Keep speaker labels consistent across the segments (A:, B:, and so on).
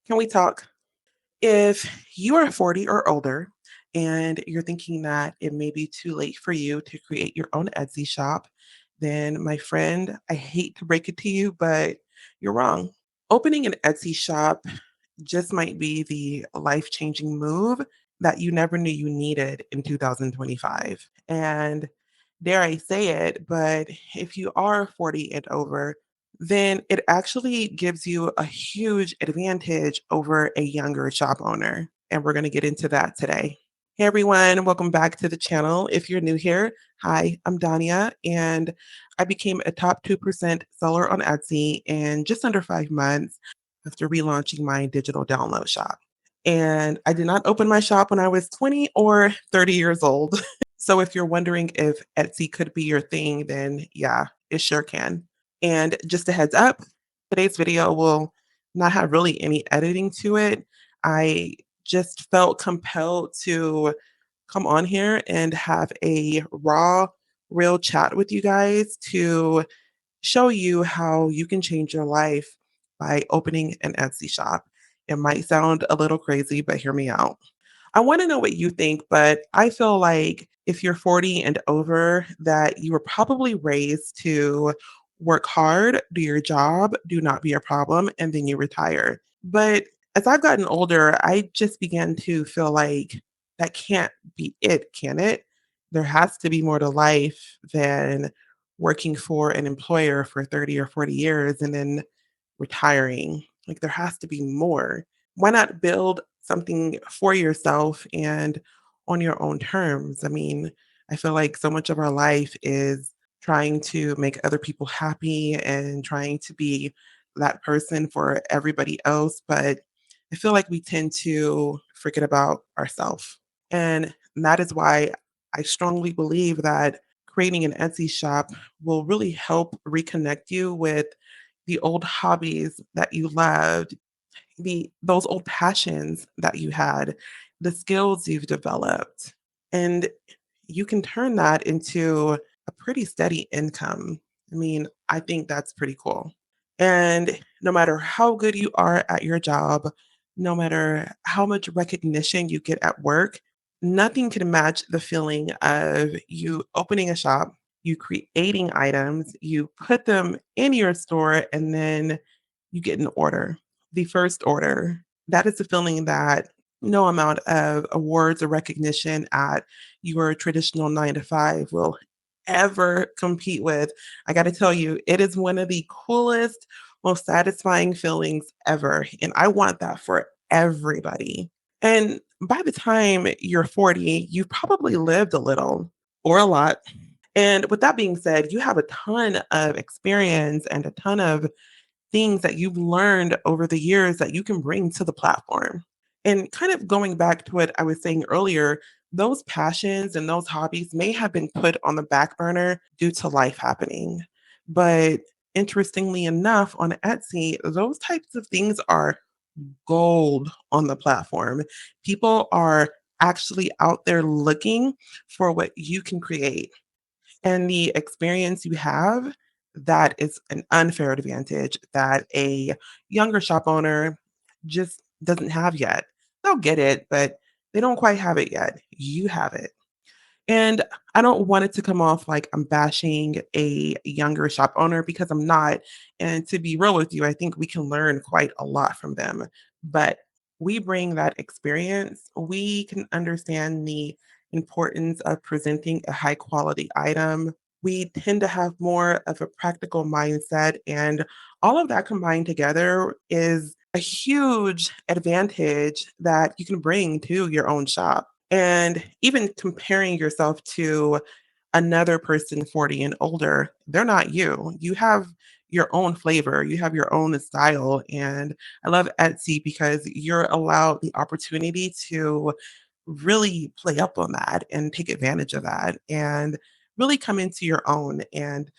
A: Can we talk? If you are 40 or older and you're thinking that it may be too late for you to create your own Etsy shop, then my friend, I hate to break it to you, but you're wrong. Opening an Etsy shop just might be the life changing move that you never knew you needed in 2025. And dare I say it, but if you are 40 and over, then it actually gives you a huge advantage over a younger shop owner. And we're going to get into that today. Hey everyone, welcome back to the channel. If you're new here, hi, I'm Dania, and I became a top 2% seller on Etsy in just under 5 months after relaunching my digital download shop. And I did not open my shop when I was 20 or 30 years old. So if you're wondering if Etsy could be your thing, then yeah, it sure can. And just a heads up, today's video will not have really any editing to it. I just felt compelled to come on here and have a raw, real chat with you guys to show you how you can change your life by opening an Etsy shop. It might sound a little crazy, but hear me out. I want to know what you think, but I feel like if you're 40 and over, that you were probably raised to work hard, do your job, do not be a problem, and then you retire. But as I've gotten older, I just began to feel like that can't be it, can it? There has to be more to life than working for an employer for 30 or 40 years and then retiring. Like there has to be more. Why not build something for yourself and on your own terms? I mean, I feel like so much of our life is trying to make other people happy and trying to be that person for everybody else. But I feel like we tend to forget about ourselves. And that is why I strongly believe that creating an Etsy shop will really help reconnect you with the old hobbies that you loved, the those old passions that you had, the skills you've developed. And you can turn that into a pretty steady income. I mean, I think that's pretty cool. And no matter how good you are at your job, no matter how much recognition you get at work, nothing can match the feeling of you opening a shop, you creating items, you put them in your store, and then you get an order. The first order, that is the feeling that no amount of awards or recognition at your traditional 9 to 5 will ever compete with. I got to tell you, it is one of the coolest, most satisfying feelings ever. And I want that for everybody. And by the time you're 40, you've probably lived a little or a lot. And with that being said, you have a ton of experience and a ton of things that you've learned over the years that you can bring to the platform. And kind of going back to what I was saying earlier, those passions and those hobbies may have been put on the back burner due to life happening. But interestingly enough, on Etsy, those types of things are gold on the platform. People are actually out there looking for what you can create and the experience you have, that is an unfair advantage that a younger shop owner just doesn't have yet. They'll get it, but they don't quite have it yet. You have it. And I don't want it to come off like I'm bashing a younger shop owner because I'm not. And to be real with you, I think we can learn quite a lot from them. But we bring that experience. We can understand the importance of presenting a high quality item. We tend to have more of a practical mindset. And all of that combined together is a huge advantage that you can bring to your own shop. And even comparing yourself to another person 40 and older, they're not you. You have your own flavor, you have your own style. And I love Etsy because you're allowed the opportunity to really play up on that and take advantage of that and really come into your own. And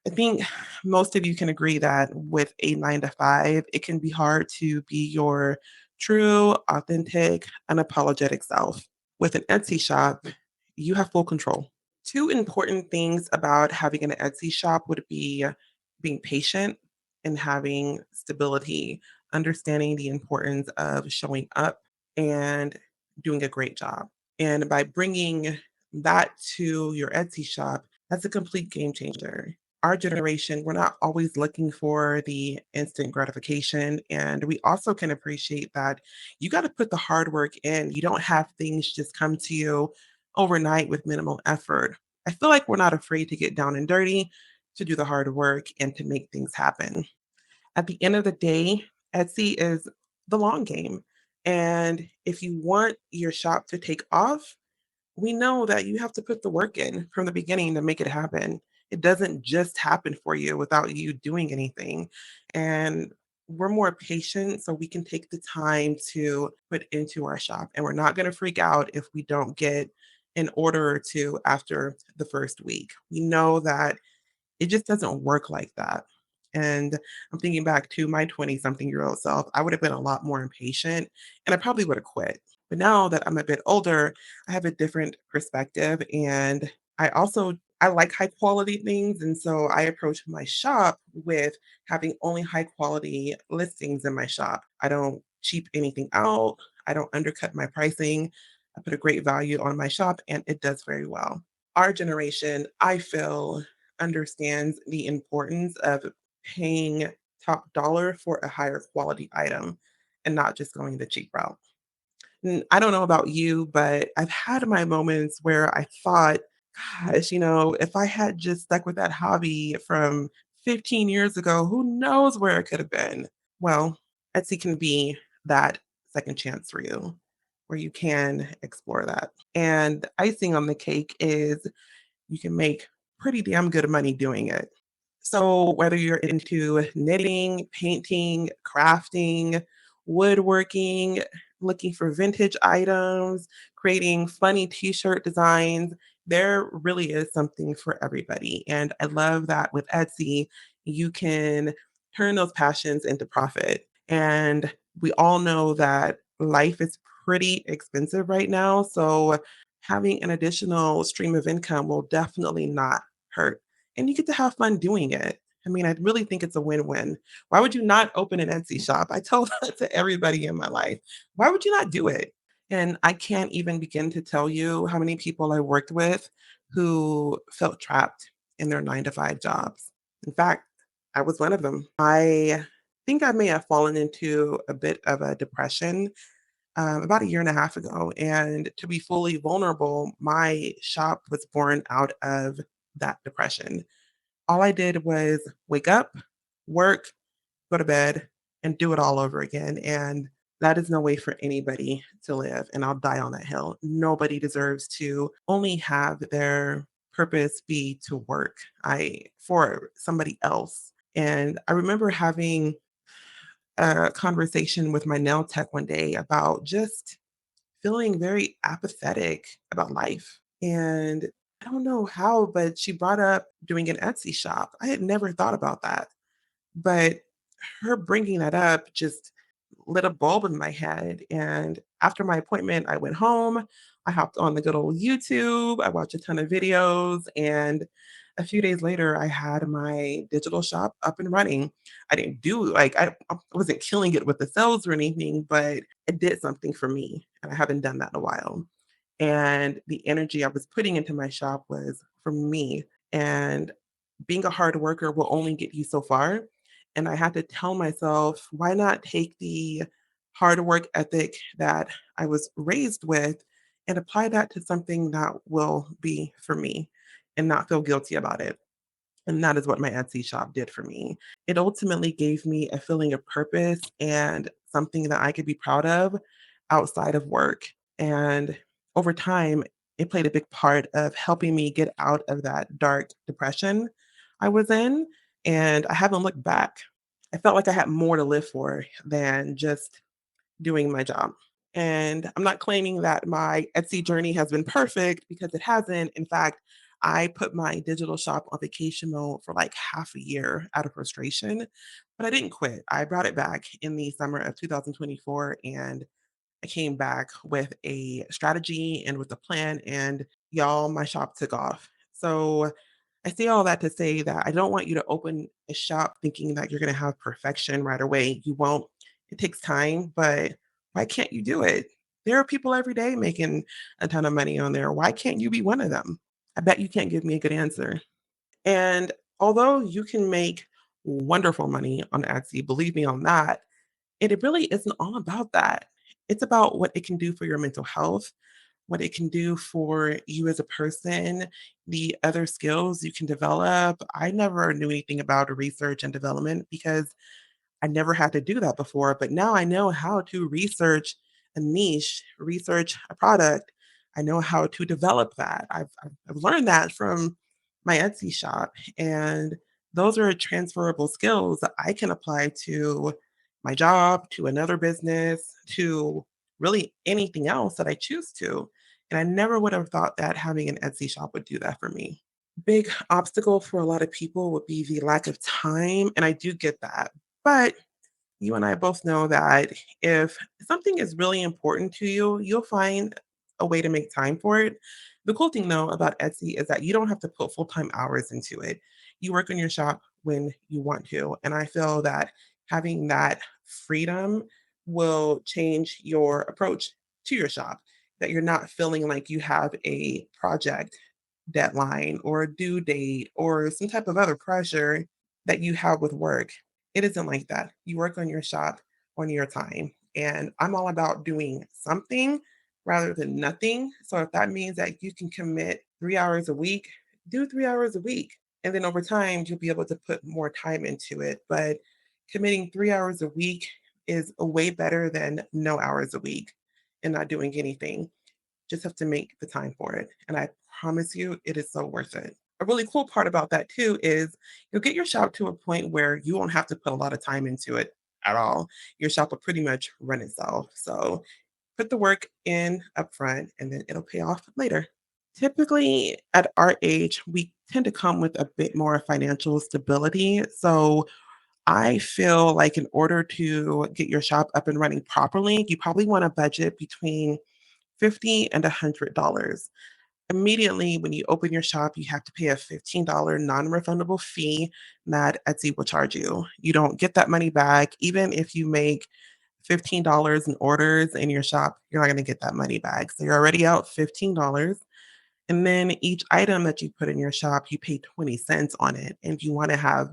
A: I think most of you can agree that with a 9 to 5, it can be hard to be your true, authentic, unapologetic self. With an Etsy shop, you have full control. Two important things about having an Etsy shop would be being patient and having stability understanding the importance of showing up and doing a great job. And by bringing that to your Etsy shop, that's a complete game changer. Our generation, we're not always looking for the instant gratification. And we also can appreciate that you got to put the hard work in. You don't have things just come to you overnight with minimal effort. I feel like we're not afraid to get down and dirty, to do the hard work, and to make things happen. At the end of the day, Etsy is the long game. And if you want your shop to take off, we know that you have to put the work in from the beginning to make it happen. It doesn't just happen for you without you doing anything. And we're more patient so we can take the time to put into our shop. And we're not going to freak out if we don't get an order or two after the first week. We know that it just doesn't work like that. And I'm thinking back to my 20 something year old self, I would have been a lot more impatient and I probably would have quit. But now that I'm a bit older, I have a different perspective and I like high quality things and so I approach my shop with having only high quality listings in my shop. I don't cheap anything out. I don't undercut my pricing. I put a great value on my shop and it does very well. Our generation, I feel, understands the importance of paying top dollar for a higher quality item and not just going the cheap route. I don't know about you, but I've had my moments where I thought, gosh, if I had just stuck with that hobby from 15 years ago, who knows where it could have been? Well, Etsy can be that second chance for you where you can explore that. And the icing on the cake is you can make pretty damn good money doing it. So, whether you're into knitting, painting, crafting, woodworking, looking for vintage items, creating funny t shirt designs, there really is something for everybody. And I love that with Etsy, you can turn those passions into profit. And we all know that life is pretty expensive right now. So, having an additional stream of income will definitely not hurt and you get to have fun doing it. I mean, I really think it's a win-win. Why would you not open an Etsy shop? I tell that to everybody in my life. Why would you not do it? And I can't even begin to tell you how many people I worked with who felt trapped in their 9 to 5 jobs. In fact, I was one of them. I think I may have fallen into a bit of a depression about a year and a half ago. And to be fully vulnerable, my shop was born out of that depression. All I did was wake up, work, go to bed, and do it all over again. And that is no way for anybody to live. And I'll die on that hill. Nobody deserves to only have their purpose be to work for somebody else. And I remember having a conversation with my nail tech one day about just feeling very apathetic about life. And I don't know how, but she brought up doing an Etsy shop. I had never thought about that. But her bringing that up just lit a bulb in my head. And after my appointment, I went home. I hopped on the good old YouTube. I watched a ton of videos. And a few days later, I had my digital shop up and running. I didn't do I wasn't killing it with the sales or anything, but it did something for me. And I haven't done that in a while. And the energy I was putting into my shop was for me. And being a hard worker will only get you so far. And I had to tell myself, why not take the hard work ethic that I was raised with and apply that to something that will be for me and not feel guilty about it. And that is what my Etsy shop did for me. It ultimately gave me a feeling of purpose and something that I could be proud of outside of work. And over time, it played a big part of helping me get out of that dark depression I was in. And I haven't looked back. I felt like I had more to live for than just doing my job. And I'm not claiming that my Etsy journey has been perfect because it hasn't. In fact, I put my digital shop on vacation mode for like half a year out of frustration, but I didn't quit. I brought it back in the summer of 2024 and I came back with a strategy and with a plan, and y'all, my shop took off. So I say all that to say that I don't want you to open a shop thinking that you're going to have perfection right away. You won't. It takes time, but why can't you do it? There are people every day making a ton of money on there. Why can't you be one of them? I bet you can't give me a good answer. And although you can make wonderful money on Etsy, believe me on that, it really isn't all about that. It's about what it can do for your mental health, what it can do for you as a person, the other skills you can develop. I never knew anything about research and development because I never had to do that before, but now I know how to research a niche, research a product. I know how to develop that. I've learned that from my Etsy shop, and those are transferable skills that I can apply to my job, to another business, to really anything else that I choose to. And I never would have thought that having an Etsy shop would do that for me. Big obstacle for a lot of people would be the lack of time, and I do get that. But you and I both know that if something is really important to you, you'll find a way to make time for it. The cool thing though about Etsy is that you don't have to put full-time hours into it. You work on your shop when you want to. And I feel that having that freedom will change your approach to your shop, that you're not feeling like you have a project deadline or a due date or some type of other pressure that you have with work. It isn't like that. You work on your shop on your time. And I'm all about doing something rather than nothing. So if that means that you can commit 3 hours a week, do 3 hours a week. And then over time, you'll be able to put more time into it. But committing 3 hours a week is way better than no hours a week and not doing anything. Just have to make the time for it, and I promise you, it is so worth it. A really cool part about that too is you'll get your shop to a point where you won't have to put a lot of time into it at all. Your shop will pretty much run itself. So put the work in upfront and then it'll pay off later. Typically, at our age, we tend to come with a bit more financial stability. So I feel like in order to get your shop up and running properly, you probably want to budget between 50 and $100. Immediately when you open your shop, you have to pay a $15 non-refundable fee that Etsy will charge you. You don't get that money back. Even if you make $15 in orders in your shop, you're not going to get that money back. So you're already out $15. And then each item that you put in your shop, you pay 20 cents on it. And you want to have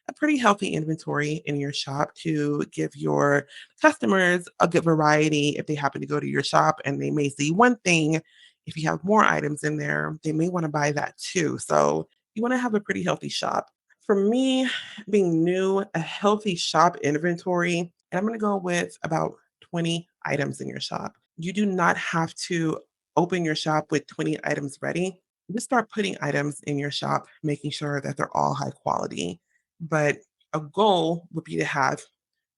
A: a pretty healthy inventory in your shop to give your customers a good variety if they happen to go to your shop and they may see one thing. If you have more items in there, they may want to buy that too. So you want to have a pretty healthy shop. For me, being new, a healthy shop inventory, and I'm going to go with about 20 items in your shop. You do not have to open your shop with 20 items ready. Just start putting items in your shop, making sure that they're all high quality. But a goal would be to have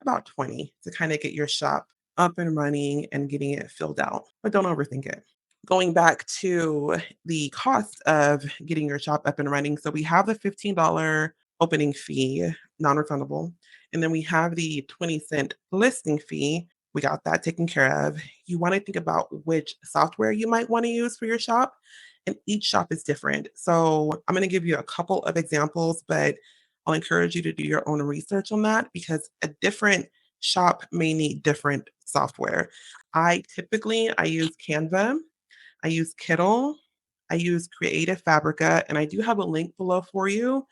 A: about 20 to kind of get your shop up and running and getting it filled out, but don't overthink it. Going back to the cost of getting your shop up and running. So we have the $15 opening fee, non-refundable, and then we have the 20-cent listing fee. We got that taken care of. You want to think about which software you might want to use for your shop, and each shop is different. So I'm going to give you a couple of examples, but I'll encourage you to do your own research on that because a different shop may need different software. I use Canva, I use Kittle, I use Creative Fabrica, and I do have a link below for you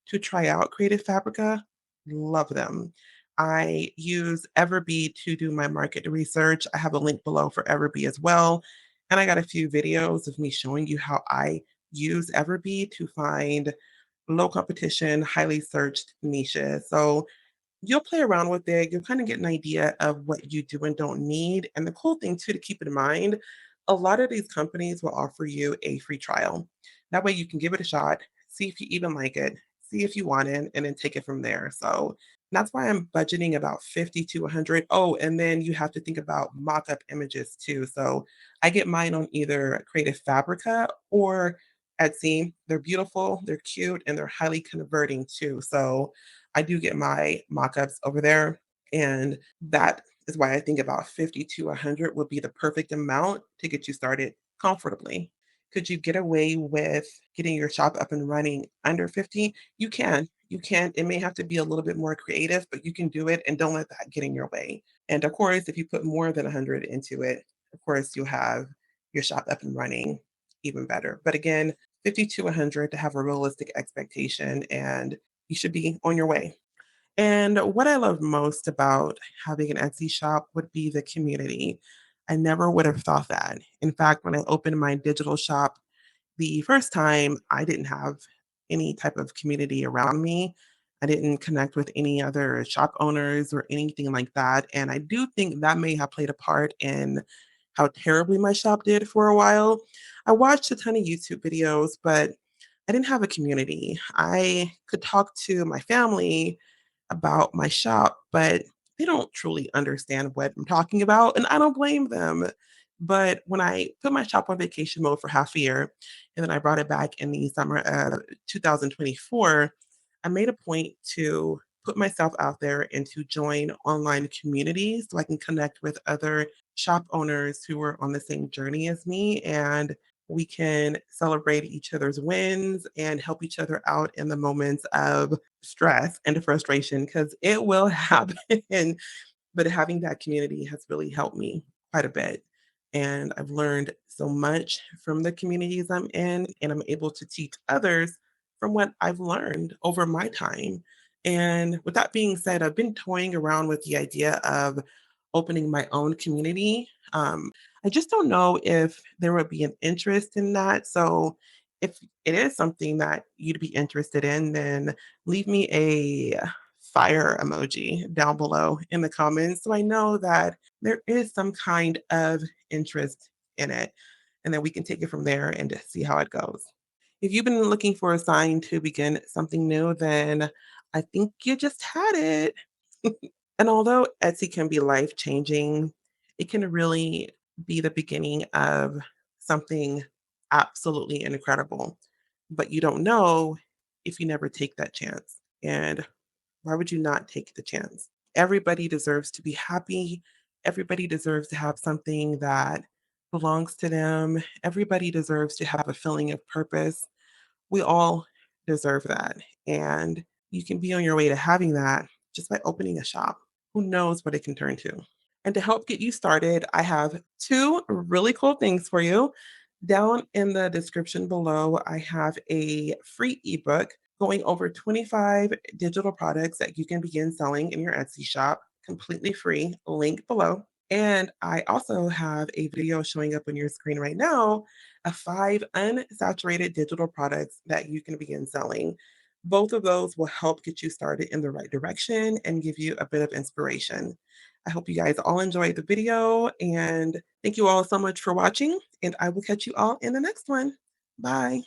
A: to try out Creative Fabrica. Love them. I use Everbee to do my market research. I have a link below for Everbee as well. And I got a few videos of me showing you how I use Everbee to find low competition, highly searched niches. So you'll play around with it. You'll kind of get an idea of what you do and don't need. And the cool thing, too, to keep in mind, a lot of these companies will offer you a free trial. That way you can give it a shot, see if you even like it, see if you want it, and then take it from there. So that's why I'm budgeting about 50 to 100. Oh, and then you have to think about mock up images too. So I get mine on either Creative Fabrica or Etsy. They're beautiful, they're cute, and they're highly converting too. So I do get my mock-ups over there, and that is why I think about 50 to 100 would be the perfect amount to get you started comfortably. Could you get away with getting your shop up and running under 50? You can. You can it may have to be a little bit more creative, but you can do it and don't let that get in your way. And of course, if you put more than 100 into it, of course, you'll have your shop up and running even better. But again, 50 to 100 to have a realistic expectation, and you should be on your way. And what I love most about having an Etsy shop would be the community. I never would have thought that. In fact, when I opened my digital shop the first time, I didn't have any type of community around me. I didn't connect with any other shop owners or anything like that. And I do think that may have played a part in how terribly my shop did for a while. I watched a ton of YouTube videos, but I didn't have a community. I could talk to my family about my shop, but they don't truly understand what I'm talking about, and I don't blame them. But when I put my shop on vacation mode for half a year, and then I brought it back in the summer of 2024, I made a point to put myself out there and to join online communities so I can connect with other shop owners who were on the same journey as me, and we can celebrate each other's wins and help each other out in the moments of stress and frustration because it will happen. But having that community has really helped me quite a bit. And I've learned so much from the communities I'm in, and I'm able to teach others from what I've learned over my time. And with that being said, I've been toying around with the idea of opening my own community. I just don't know if there would be an interest in that. So, if it is something that you'd be interested in, then leave me a fire emoji down below in the comments so I know that there is some kind of interest in it. And then we can take it from there and see how it goes. If you've been looking for a sign to begin something new, then I think you just had it. And although Etsy can be life changing, it can really be the beginning of something absolutely incredible. But you don't know if you never take that chance. And why would you not take the chance? Everybody deserves to be happy. Everybody deserves to have something that belongs to them. Everybody deserves to have a feeling of purpose. We all deserve that. And you can be on your way to having that just by opening a shop. Who knows what it can turn to? And to help get you started, I have two really cool things for you. Down in the description below, I have a free ebook going over 25 digital products that you can begin selling in your Etsy shop completely free. Link below. And I also have a video showing up on your screen right now of 5 unsaturated digital products that you can begin selling. Both of those will help get you started in the right direction and give you a bit of inspiration. I hope you guys all enjoyed the video and thank you all so much for watching. And I will catch you all in the next one. Bye.